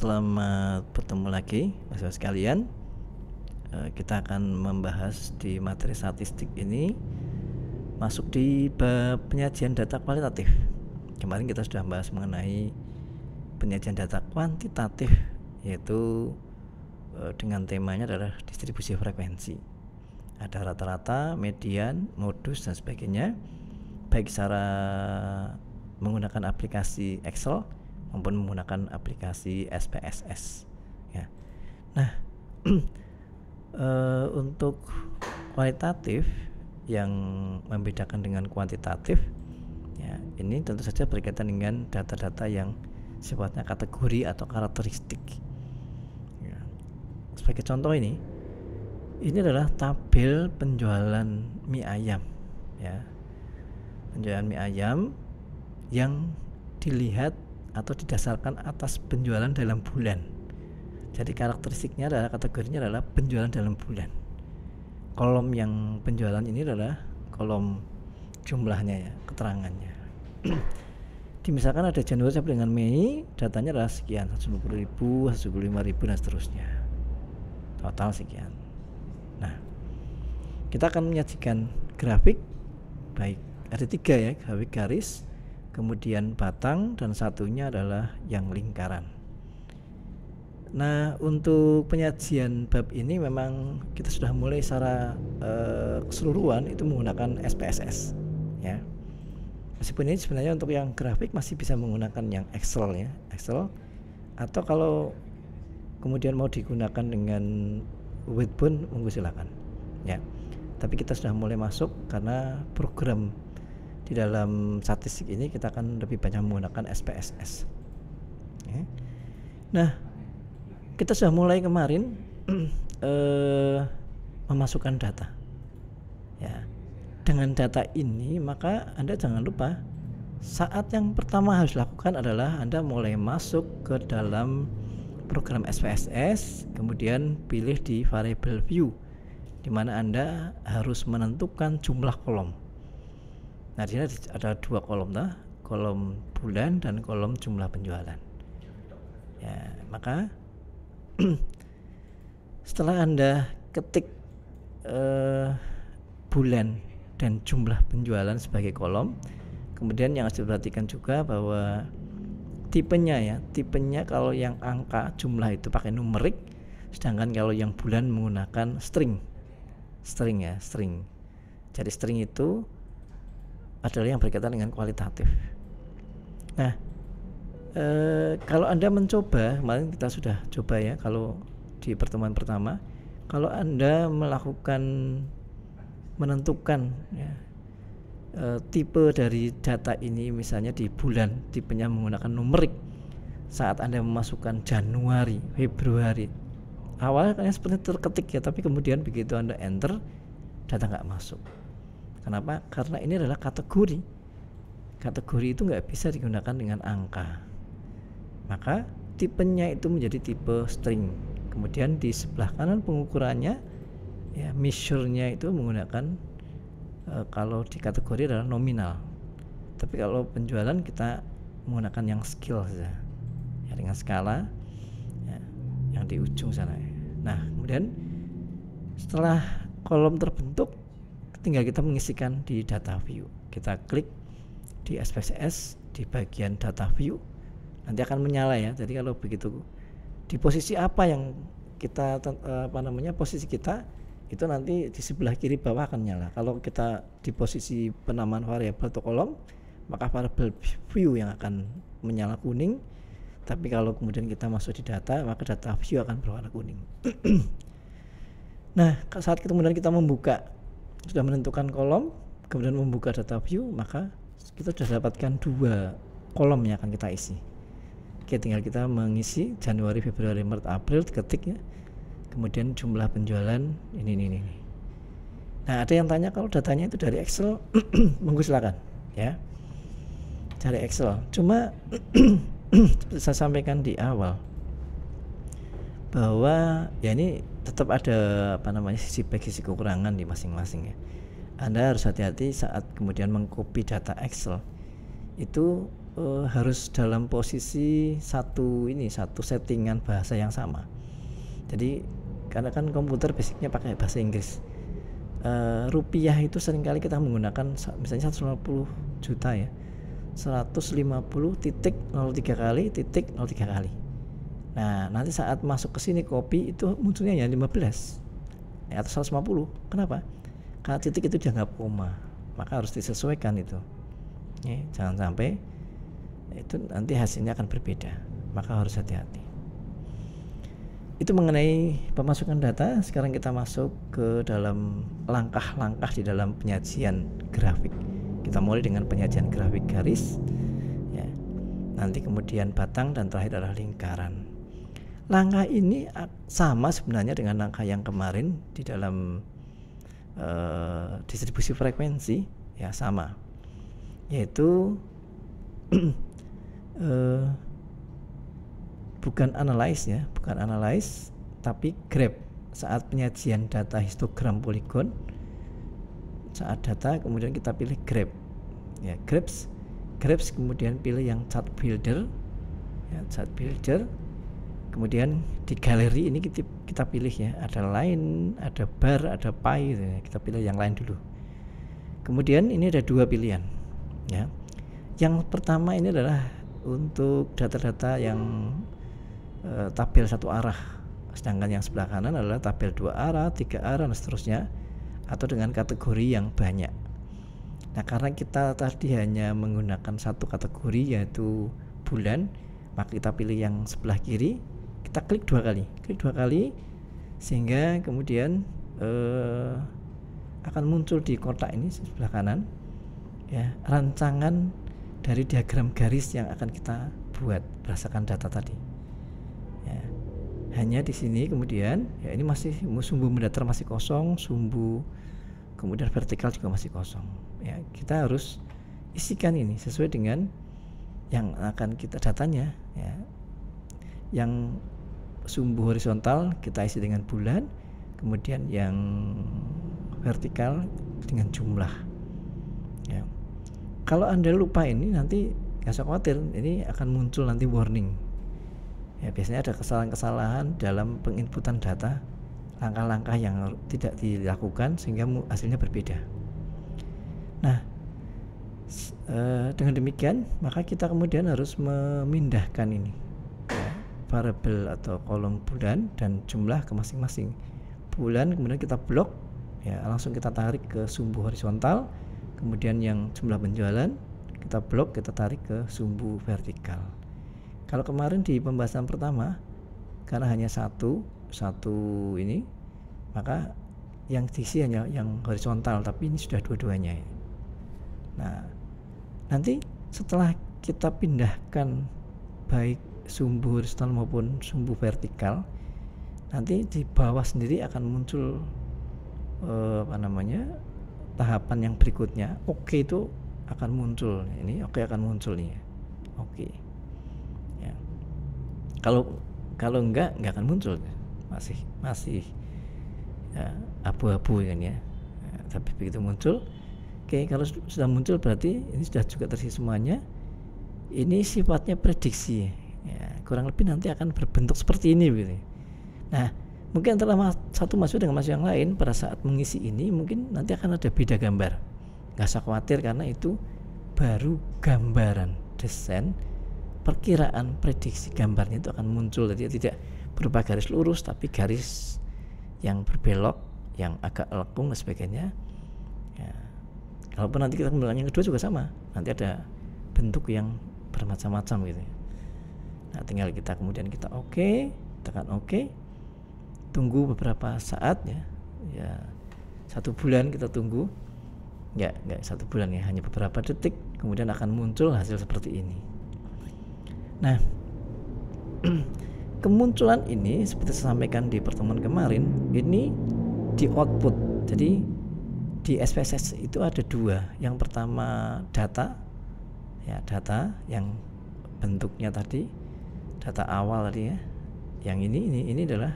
selamat bertemu lagi mahasiswa sekalian. Kita akan membahas di materi statistik ini masuk di bab penyajian data kualitatif. Kemarin kita sudah bahas mengenai penyajian data kuantitatif, yaitu dengan temanya adalah distribusi frekuensi. Ada rata-rata, median, modus dan sebagainya, baik secara menggunakan aplikasi Excel maupun menggunakan aplikasi SPSS ya. Nah, untuk kualitatif yang membedakan dengan kuantitatif ya, ini tentu saja berkaitan dengan data-data yang sifatnya kategori atau karakteristik ya. Sebagai contoh ini adalah tabel penjualan mie ayam ya, penjualan mie ayam yang dilihat atau didasarkan atas penjualan dalam bulan. Jadi karakteristiknya adalah, kategorinya adalah penjualan dalam bulan. Kolom yang penjualan ini adalah kolom jumlahnya ya, keterangannya. Misalkan ada Januari sampai dengan Mei, datanya adalah sekian, 120.000, 125.000 dan seterusnya. Total sekian. Nah, kita akan menyajikan grafik, baik ada 3 ya, grafik garis, kemudian batang, dan satunya adalah yang lingkaran. Nah, untuk penyajian bab ini memang kita sudah mulai secara keseluruhan itu menggunakan SPSS ya. Meskipun ini sebenarnya untuk yang grafik masih bisa menggunakan yang Excel ya, Excel, atau kalau kemudian mau digunakan dengan Word pun monggo silakan ya. Tapi kita sudah mulai masuk karena program di dalam statistik ini kita akan lebih banyak menggunakan SPSS ya. Nah, kita sudah mulai kemarin memasukkan data ya. Dengan data ini maka Anda jangan lupa saat yang pertama harus lakukan adalah Anda mulai masuk ke dalam program SPSS, kemudian pilih di variable view, di mana Anda harus menentukan jumlah kolom. Nah, di sini ada 2 kolom dah, kolom bulan dan kolom jumlah penjualan. Ya, maka setelah Anda ketik bulan dan jumlah penjualan sebagai kolom, kemudian yang harus diperhatikan juga bahwa tipenya kalau yang angka jumlah itu pakai numerik, sedangkan kalau yang bulan menggunakan string. Jadi string itu adalah yang berkaitan dengan kualitatif. Nah, kalau Anda mencoba, kemarin kita sudah coba ya, kalau di pertemuan pertama, kalau Anda menentukan ya, tipe dari data ini, misalnya di bulan tipenya menggunakan numerik, saat Anda memasukkan Januari, Februari, awalnya kayaknya seperti terketik ya, tapi kemudian begitu Anda enter, data nggak masuk. Kenapa? Karena ini adalah kategori. Kategori itu nggak bisa digunakan dengan angka. Maka tipenya itu menjadi tipe string. Kemudian di sebelah kanan pengukurannya, ya, measure-nya itu menggunakan kalau di kategori adalah nominal. Tapi kalau penjualan kita menggunakan yang skill saja, ya, dengan skala ya, yang di ujung sana. Nah, kemudian setelah kolom terbentuk, tinggal kita mengisikan di data view. Kita klik di SPSS di bagian data view, nanti akan menyala ya. Jadi kalau begitu di posisi apa yang kita posisi kita itu nanti di sebelah kiri bawah akan nyala. Kalau kita di posisi penamaan variabel atau kolom, maka variabel view yang akan menyala kuning. Tapi kalau kemudian kita masuk di data, maka data view akan berwarna kuning. Nah, saat kemudian kita membuka, sudah menentukan kolom, kemudian membuka data view, maka kita sudah dapatkan 2 kolom yang akan kita isi. Oke, tinggal kita mengisi Januari, Februari, Maret, April, ketik ya. Kemudian jumlah penjualan ini. Nah, ada yang tanya kalau datanya itu dari Excel, monggo silakan ya. Dari Excel. Cuma seperti saya sampaikan di awal bahwa ya ini tetap ada sisi baik sisi kekurangan di masing-masing ya. Anda harus hati-hati saat kemudian mengcopy data Excel. Itu harus dalam posisi satu settingan bahasa yang sama. Jadi karena kan komputer basicnya pakai bahasa Inggris, rupiah itu seringkali kita menggunakan misalnya 150 juta ya, 150.03 kali titik 03 kali. Nah nanti saat masuk ke sini kopi itu munculnya ya 15 atau 150. Kenapa? Karena titik itu dianggap koma, maka harus disesuaikan itu ya, jangan sampai itu nanti hasilnya akan berbeda, maka harus hati-hati. Itu mengenai pemasukan data. Sekarang kita masuk ke dalam langkah-langkah di dalam penyajian grafik. Kita mulai dengan penyajian grafik garis ya, nanti kemudian batang, dan terakhir adalah lingkaran. Langkah ini sama sebenarnya dengan langkah yang kemarin di dalam distribusi frekuensi ya, sama, yaitu bukan analyze ya, bukan analyze, tapi grab. Saat penyajian data histogram poligon, saat data kemudian kita pilih grab ya, grabs kemudian pilih yang chart builder ya, chart builder. Kemudian di galeri ini kita pilih ya, ada line, ada bar, ada pie gitu ya. Kita pilih yang lain dulu. Kemudian ini ada dua pilihan ya. Yang pertama ini adalah untuk data-data yang tabel satu arah, sedangkan yang sebelah kanan adalah tabel 2 arah, 3 arah, dan seterusnya, atau dengan kategori yang banyak. Nah karena kita tadi hanya menggunakan satu kategori yaitu bulan, maka kita pilih yang sebelah kiri, kita klik dua kali sehingga kemudian akan muncul di kotak ini sebelah kanan ya, rancangan dari diagram garis yang akan kita buat berdasarkan data tadi ya. Hanya di sini kemudian ya, ini masih sumbu mendatar masih kosong, sumbu kemudian vertikal juga masih kosong ya. Kita harus isikan ini sesuai dengan yang akan kita datanya ya. Yang sumbu horizontal kita isi dengan bulan, kemudian yang vertikal dengan jumlah ya. Kalau Anda lupa ini nanti gak usah khawatir, ini akan muncul nanti warning ya. Biasanya ada kesalahan-kesalahan dalam penginputan data, langkah-langkah yang tidak dilakukan sehingga hasilnya berbeda. Nah dengan demikian maka kita kemudian harus memindahkan ini ya, variabel atau kolom bulan dan jumlah ke masing-masing. Bulan kemudian kita blok ya, langsung kita tarik ke sumbu horizontal, kemudian yang jumlah penjualan kita blok, kita tarik ke sumbu vertikal. Kalau kemarin di pembahasan pertama karena hanya satu ini, maka yang diisi hanya yang horizontal, tapi ini sudah dua-duanya. Nah nanti setelah kita pindahkan baik sumbu horizontal maupun sumbu vertikal, nanti di bawah sendiri akan muncul tahapan yang berikutnya. Oke itu akan muncul, ini oke akan muncul nih ya. Oke ya. Kalau enggak akan muncul, masih ya, abu-abu kan ya. Tapi begitu muncul, oke, kalau sudah muncul berarti ini sudah juga terisi semuanya. Ini sifatnya prediksi ya, kurang lebih nanti akan berbentuk seperti ini begitu. Nah mungkin antara satu masuk dengan masuk yang lain, pada saat mengisi ini mungkin nanti akan ada beda gambar. Gak usah khawatir karena itu baru gambaran desain, perkiraan prediksi gambarnya itu akan muncul. Jadi tidak berupa garis lurus tapi garis yang berbelok, yang agak lekung dan sebagainya ya. Kalaupun nanti kita menggunakan yang kedua juga sama, nanti ada bentuk yang bermacam-macam gitu. Nah tinggal kita kemudian kita tekan oke, tunggu beberapa saat ya 1 bulan kita tunggu ya, enggak 1 bulan ya, hanya beberapa detik, kemudian akan muncul hasil seperti ini. Nah kemunculan ini seperti saya sampaikan di pertemuan kemarin, ini di output. Jadi di SPSS itu ada dua. Yang pertama data yang bentuknya tadi data awal tadi ya. Yang ini adalah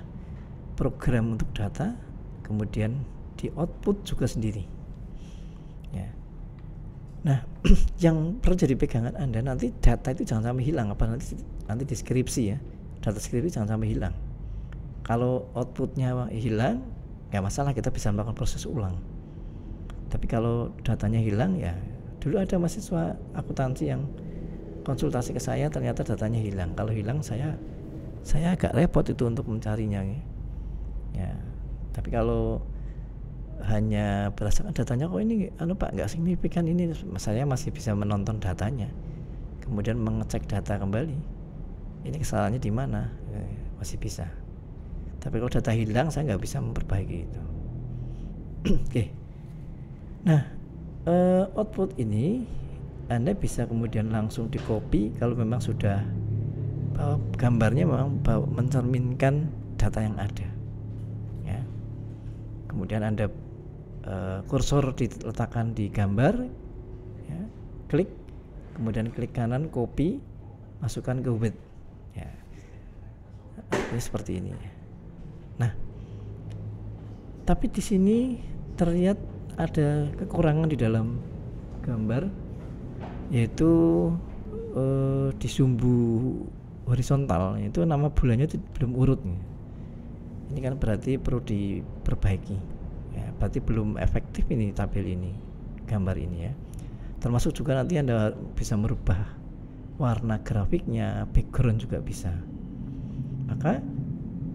program untuk data, kemudian di output juga sendiri ya. Nah, yang perlu jadi pegangan Anda nanti, data itu jangan sampai hilang, apa nanti deskripsi ya, data deskripsi jangan sampai hilang. Kalau outputnya hilang, nggak masalah, kita bisa melakukan proses ulang. Tapi kalau datanya hilang, ya dulu ada mahasiswa akuntansi yang konsultasi ke saya, ternyata datanya hilang. Kalau hilang, saya agak repot itu untuk mencarinya ya. Tapi kalau hanya berdasarkan datanya, kok ini Pak nggak signifikan, ini saya masih bisa menonton datanya, kemudian mengecek data kembali, ini kesalahannya di mana, masih bisa. Tapi kalau data hilang, saya nggak bisa memperbaiki itu. Oke. Nah, output ini Anda bisa kemudian langsung di copy kalau memang sudah gambarnya memang mencerminkan data yang ada ya. Kemudian Anda kursor diletakkan di gambar ya, klik, kemudian klik kanan copy, masukkan ke Word ya. Ini seperti ini. Nah, tapi di sini terlihat ada kekurangan di dalam gambar, yaitu di sumbu horizontal itu nama bulannya itu belum urut. Ini kan berarti perlu diperbaiki ya, berarti belum efektif ini tabel ini, gambar ini ya. Termasuk juga nanti Anda bisa merubah warna grafiknya, background juga bisa. Maka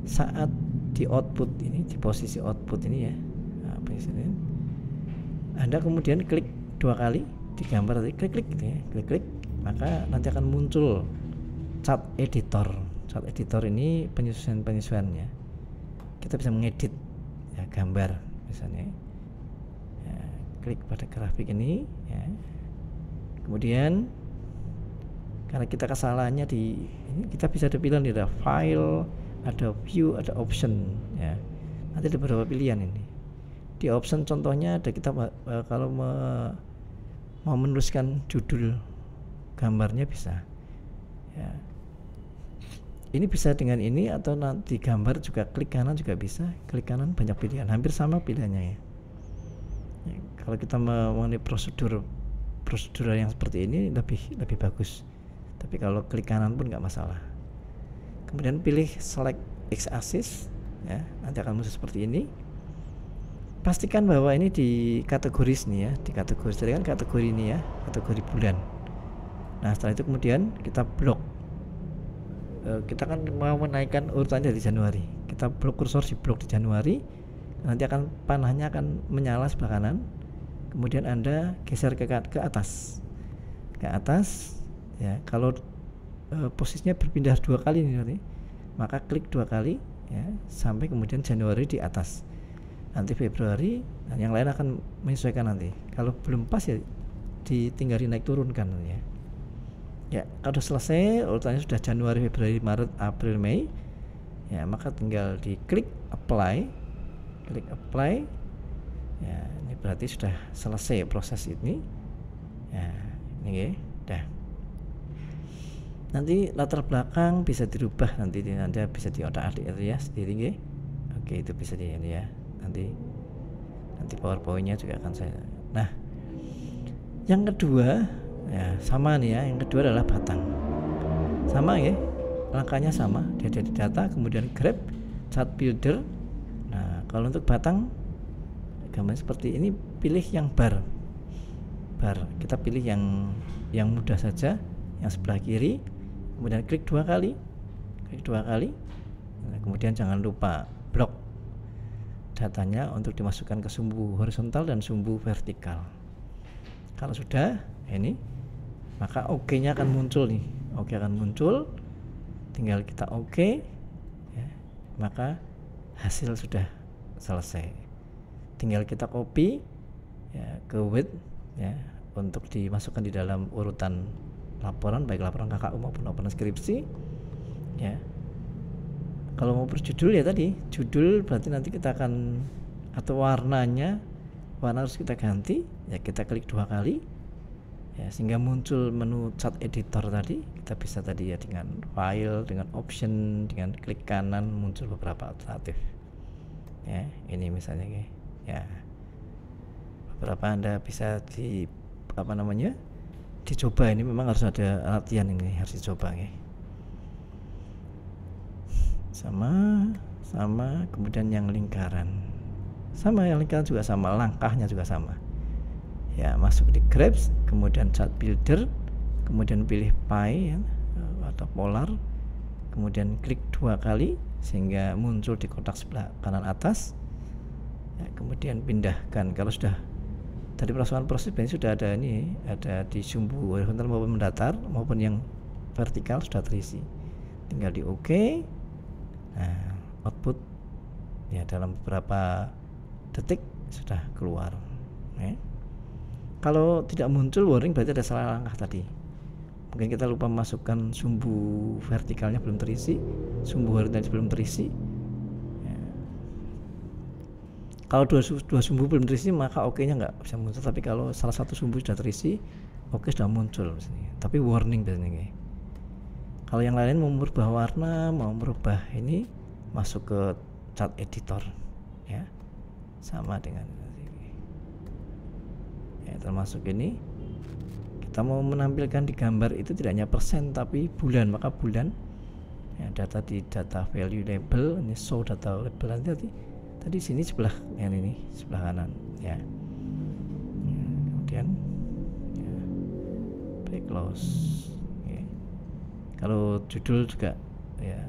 saat di output ini, di posisi output ini ya, Anda kemudian klik 2 kali di gambar tadi, klik gitu ya, klik, maka nanti akan muncul chart editor. Chart editor ini penyesuaian-penyesuaiannya. Kita bisa mengedit ya, gambar misalnya ya, klik pada grafik ini ya. Kemudian karena kita kesalahannya di ini, kita bisa ada pilihan, ada file, ada view, ada option ya. Nanti ada beberapa pilihan ini. Di option contohnya ada, kita kalau mau menuliskan judul gambarnya bisa ya. Ini bisa dengan ini, atau nanti gambar juga klik kanan juga bisa. Klik kanan banyak pilihan, hampir sama pilihannya ya. Kalau kita mengenai prosedur yang seperti ini lebih bagus. Tapi kalau klik kanan pun nggak masalah. Kemudian pilih select X axis ya, nanti akan muncul seperti ini. Pastikan bahwa ini di kategoris nih ya, di kategori tadi kan kategori ini ya, kategori bulan. Nah setelah itu kemudian kita blok. Kita kan mau menaikkan urutannya dari Januari, kita blok, kursor di blok di Januari, nanti akan panahnya akan menyala sebelah kanan, kemudian Anda geser ke atas ya. Kalau posisinya berpindah 2 kali nih, maka klik 2 kali ya, sampai kemudian Januari di atas, nanti Februari dan yang lain akan menyesuaikan nanti. Kalau belum pas ya ditinggal naik turunkan ya. Ya, kalau sudah selesai urutannya, sudah Januari, Februari, Maret, April, Mei ya, maka tinggal diklik apply ya. Ini berarti sudah selesai proses ini ya. Ini ya, dah. Nanti latar belakang bisa dirubah, nanti Anda bisa diotak-atik ya sendiri ya. Oke, itu bisa di ini ya. Nanti PowerPoint-nya juga akan saya. Nah, yang kedua ya sama nih ya, yang kedua adalah batang. Sama ya, langkahnya sama, dia di data, kemudian grab chart builder. Nah, kalau untuk batang gambar seperti ini, pilih yang bar. Kita pilih yang mudah saja, yang sebelah kiri, kemudian klik 2 kali. Nah, kemudian jangan lupa blok datanya untuk dimasukkan ke sumbu horizontal dan sumbu vertikal. Kalau sudah ini, maka OK-nya akan muncul nih. OK akan muncul, tinggal kita OK ya, maka hasil sudah selesai. Tinggal kita copy ya ke Word ya, untuk dimasukkan di dalam urutan laporan, baik laporan KKU maupun laporan skripsi ya. Kalau mau berjudul ya tadi, judul berarti nanti kita akan, atau warna harus kita ganti ya, kita klik 2 kali ya, sehingga muncul menu chart editor tadi. Kita bisa tadi ya dengan file, dengan option, dengan klik kanan muncul beberapa alternatif ya. Ini misalnya ya, beberapa Anda bisa apa namanya, dicoba. Ini memang harus ada latihan, ini harus dicoba ya. Sama kemudian yang lingkaran juga sama, langkahnya juga sama ya. Masuk di grabs, kemudian chart builder, kemudian pilih pie ya, atau polar, kemudian klik 2 kali sehingga muncul di kotak sebelah kanan atas ya. Kemudian pindahkan, kalau sudah tadi proses sudah ada ini, ada di sumbu horizontal maupun mendatar maupun yang vertikal sudah terisi, tinggal di OK. Nah, output ya dalam beberapa detik sudah keluar ya. Kalau tidak muncul warning berarti ada salah langkah tadi. Mungkin kita lupa masukkan sumbu vertikalnya belum terisi, sumbu horizontalnya belum terisi ya. Kalau dua sumbu belum terisi maka OK nya nggak bisa muncul, tapi kalau salah satu sumbu sudah terisi, OK sudah muncul misalnya. Tapi warning biasanya. Kalau yang lain mau merubah warna, mau merubah ini, masuk ke chart editor ya, sama dengan ya, termasuk ini kita mau menampilkan di gambar itu tidak hanya persen tapi bulan, maka bulan ya, data di data value label, ini show data label nanti tadi sini sebelah yang ini sebelah kanan ya, kemudian ya, break close ya. Kalau judul juga ya,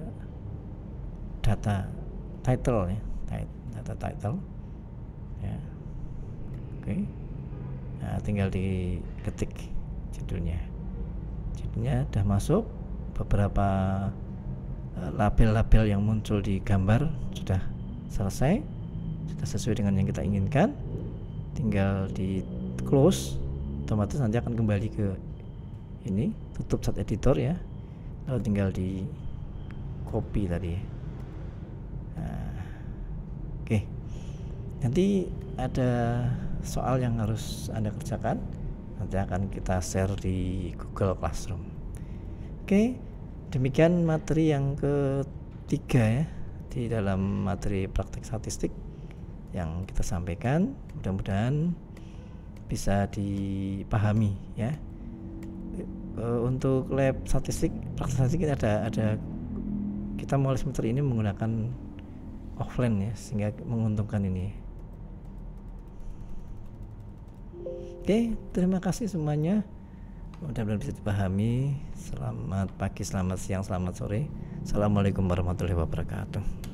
data title ya, data title ya. Oke. Nah, tinggal diketik judulnya sudah masuk. Beberapa label-label yang muncul di gambar sudah selesai, sudah sesuai dengan yang kita inginkan, tinggal di close, otomatis nanti akan kembali ke ini, tutup chart editor ya, lalu tinggal di copy tadi ya. Nah, oke. Nanti ada soal yang harus Anda kerjakan, nanti akan kita share di Google Classroom. Oke, demikian materi yang ketiga ya, di dalam materi praktek statistik yang kita sampaikan. Mudah-mudahan bisa dipahami ya. Untuk lab statistik, praktek statistik ini ada kita mulai semester ini menggunakan offline ya, sehingga menguntungkan ini. Oke, terima kasih semuanya. Mudah-mudahan bisa dipahami. Selamat pagi, selamat siang, selamat sore. Assalamualaikum warahmatullahi wabarakatuh.